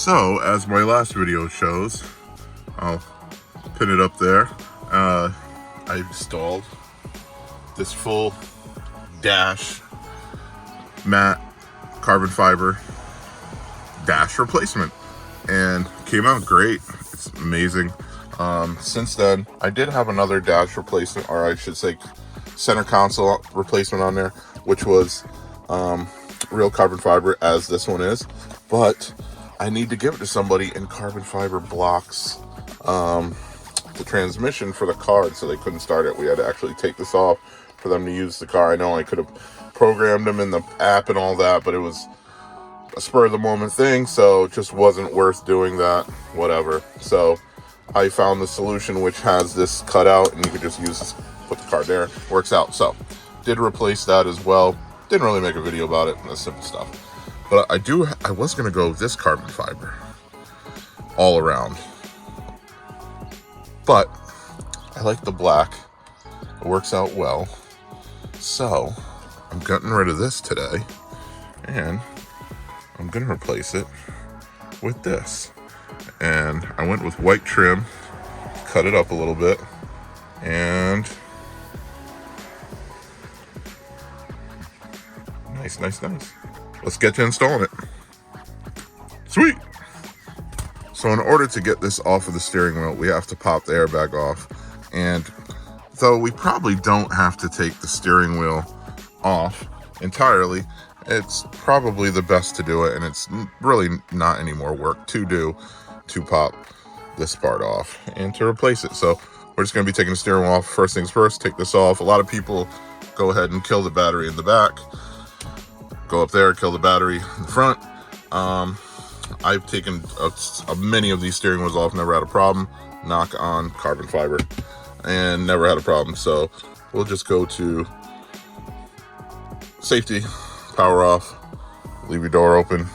So, as my last video shows, I'll pin it up there. I installed this full dash matte carbon fiber dash replacement, and came out great. It's amazing. Since then, I did have another dash replacement, or I should say center console replacement on there, which was real carbon fiber, as this one is, but I need to give it to somebody, and carbon fiber blocks the transmission for the car, so they couldn't start it. We had to actually take this off for them to use the car. I know I could have programmed them in the app and all that, but it was a spur of the moment thing, so it just wasn't worth doing that, whatever. So I found the solution, which has this cut out, and you could just use this, put the card there, works out. So did replace that as well. Didn't really make a video about it, and that's simple stuff. But I was gonna go with this carbon fiber all around, but I like the black. It works out well. So I'm getting rid of this today, and I'm gonna replace it with this. And I went with white trim, cut it up a little bit, and nice. Let's get to installing it. Sweet. So in order to get this off of the steering wheel, we have to pop the airbag off. And though we probably don't have to take the steering wheel off entirely, it's probably the best to do it, and it's really not any more work to do to pop this part off and to replace it. So we're just going to be taking the steering wheel off. First things first, take this off. A lot of people go ahead and kill the battery in the back, go up there, kill the battery in the front. I've taken many of these steering wheels off, never had a problem. Knock on carbon fiber, and never had a problem. So we'll just go to safety, power off, leave your door open,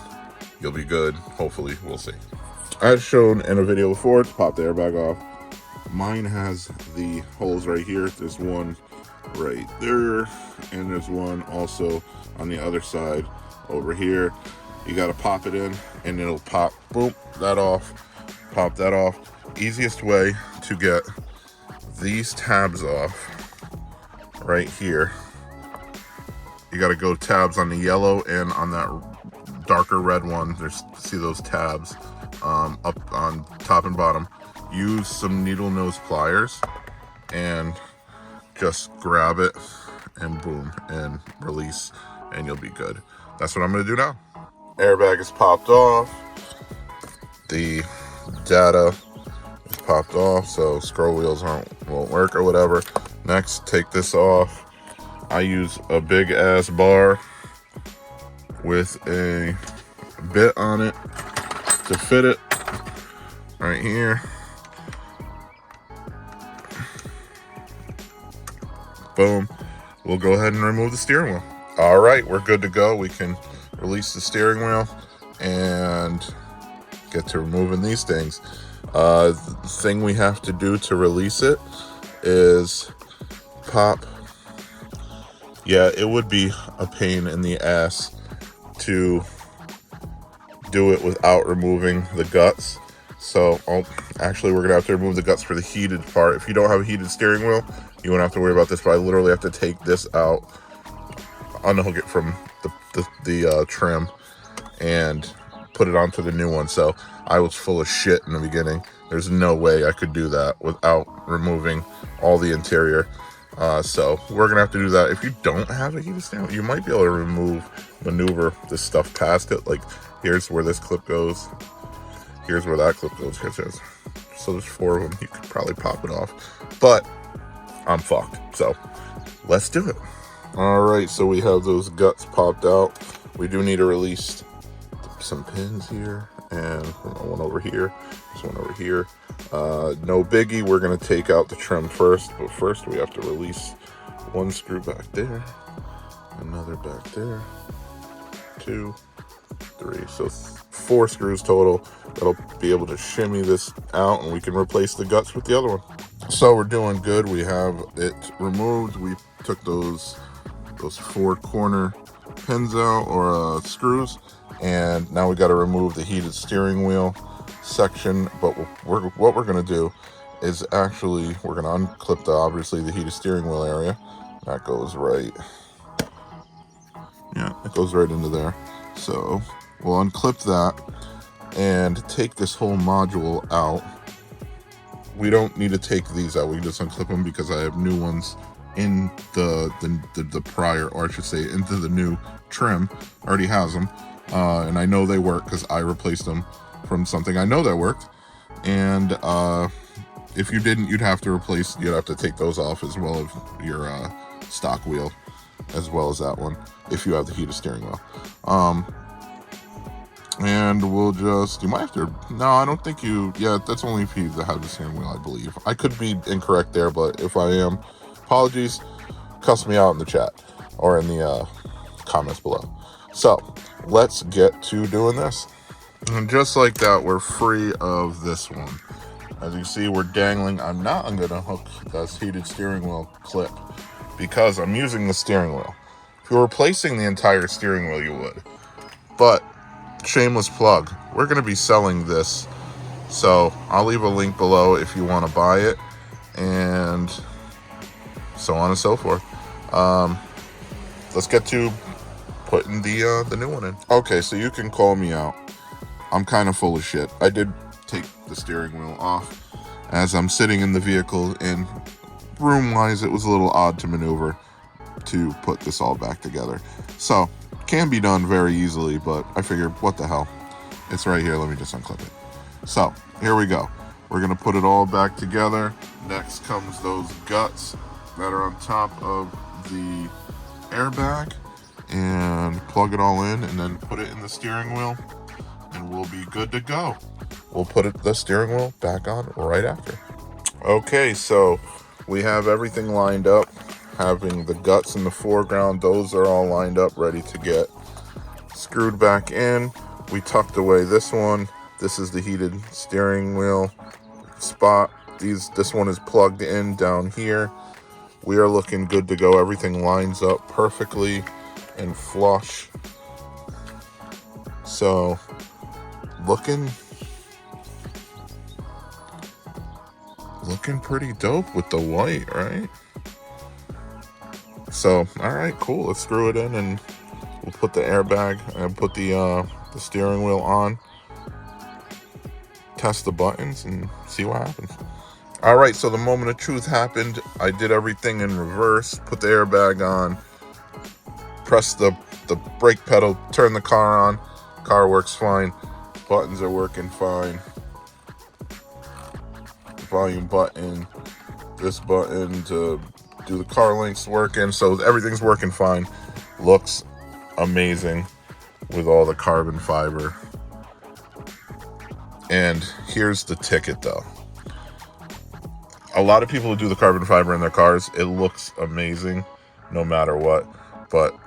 you'll be good. Hopefully, we'll see. As shown in a video before, to pop the airbag off, mine has the holes right here. There's one right there, and there's one also on the other side over here. You got to pop it in, and it'll pop, boom, that off, pop that off. Easiest way to get these tabs off right here, you got to go tabs on the yellow and on that darker red one. See those tabs up on top and bottom. Use some needle nose pliers and just grab it, and boom, and release, and you'll be good. That's what I'm going to do now. Airbag is popped off. The data is popped off, so scroll wheels won't work or whatever. Next, take this off. I use a big ass bar with a bit on it to fit it right here. Boom. We'll go ahead and remove the steering wheel. All right, we're good to go. We can release the steering wheel and get to removing these things. The thing we have to do to release it is pop. Yeah, it would be a pain in the ass to do it without removing the guts. So actually, we're gonna have to remove the guts for the heated part. If you don't have a heated steering wheel, you won't have to worry about this, but I literally have to take this out, unhook it from the trim, and put it onto the new one. So I was full of shit in the beginning. There's no way I could do that without removing all the interior. So we're gonna have to do that. If you don't have a heated steering wheel, you might be able to maneuver this stuff past it. Like, here's where this clip goes. Here's where that clip goes. So there's 4 of them. You could probably pop it off, but I'm fucked. So let's do it. All right, so we have those guts popped out. We do need to release some pins here, and one over here, this one over here. No biggie, we're gonna take out the trim first, but first we have to release one screw back there, another back there, 2, 3, so 4 screws total. That'll be able to shimmy this out, and we can replace the guts with the other one. So we're doing good. We have it removed. We took those 4 corner pins out, or screws, And now we got to remove the heated steering wheel section. But what we're going to do is actually, we're going to unclip obviously the heated steering wheel area. That goes right, yeah, it goes right into there. So we'll unclip that and take this whole module out. We don't need to take these out. We just unclip them because I have new ones in the prior, or I should say into the new trim. I already has them, and I know they work because I replaced them from something I know that worked. And if you didn't, you'd have to take those off as well as your stock wheel, as well as that one if you have the heated steering wheel. And we'll just, you might have to, no, I don't think yeah, that's only if you have the steering wheel, I believe. I could be incorrect there, but if I am, apologies, cuss me out in the chat or in the comments below. So let's get to doing this. And just like that, we're free of this one. As you see, we're dangling. I'm gonna hook this heated steering wheel clip because I'm using the steering wheel. If you were replacing the entire steering wheel, you would. But shameless plug, we're going to be selling this, so I'll leave a link below if you want to buy it, and so on and so forth. Let's get to putting the new one in. Okay, so you can call me out. I'm kind of full of shit. I did take the steering wheel off as I'm sitting in the vehicle, and room-wise, it was a little odd to maneuver to put this all back together. So can be done very easily, but I figured, what the hell, it's right here, let me just unclip it. So here we go, we're gonna put it all back together. Next comes those guts that are on top of the airbag, and plug it all in and then put it in the steering wheel, and we'll be good to go. We'll put the steering wheel back on right after. Okay, so we have everything lined up. Having the guts in the foreground, those are all lined up, ready to get screwed back in. We tucked away this one. This is the heated steering wheel spot. This one is plugged in down here. We are looking good to go. Everything lines up perfectly and flush. So looking pretty dope with the white, right? So, all right, cool. Let's screw it in, and we'll put the airbag and put the steering wheel on. Test the buttons and see what happens. All right, so the moment of truth happened. I did everything in reverse. Put the airbag on. Press the brake pedal. Turn the car on. Car works fine. Buttons are working fine. Volume button. This button to do the car links working, so everything's working fine. Looks amazing with all the carbon fiber. And here's the ticket though. A lot of people who do the carbon fiber in their cars, it looks amazing no matter what, but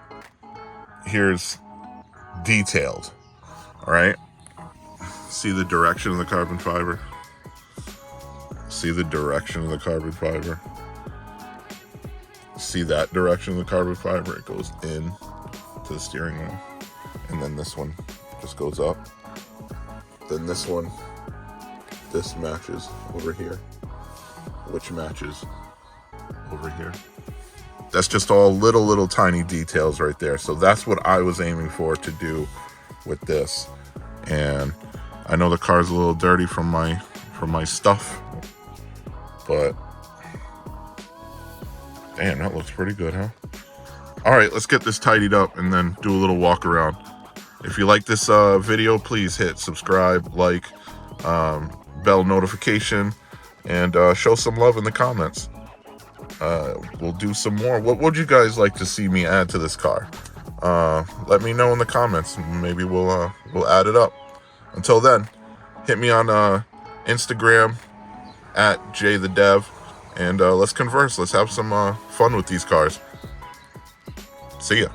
here's detailed. All right, see the direction of the carbon fiber. See the direction of the carbon fiber. See that direction of the carbon fiber? It goes in to the steering wheel. And then this one just goes up. Then this one, this matches over here, which matches over here. That's just all little tiny details right there. So that's what I was aiming for to do with this. And I know the car's a little dirty from my stuff, but damn, that looks pretty good, huh? All right, let's get this tidied up and then do a little walk around. If you like this video, please hit subscribe, like, bell notification, and show some love in the comments. We'll do some more. What would you guys like to see me add to this car? Let me know in the comments. Maybe we'll add it up. Until then, hit me on Instagram at Jae The Dev. And let's converse. Let's have some fun with these cars. See ya.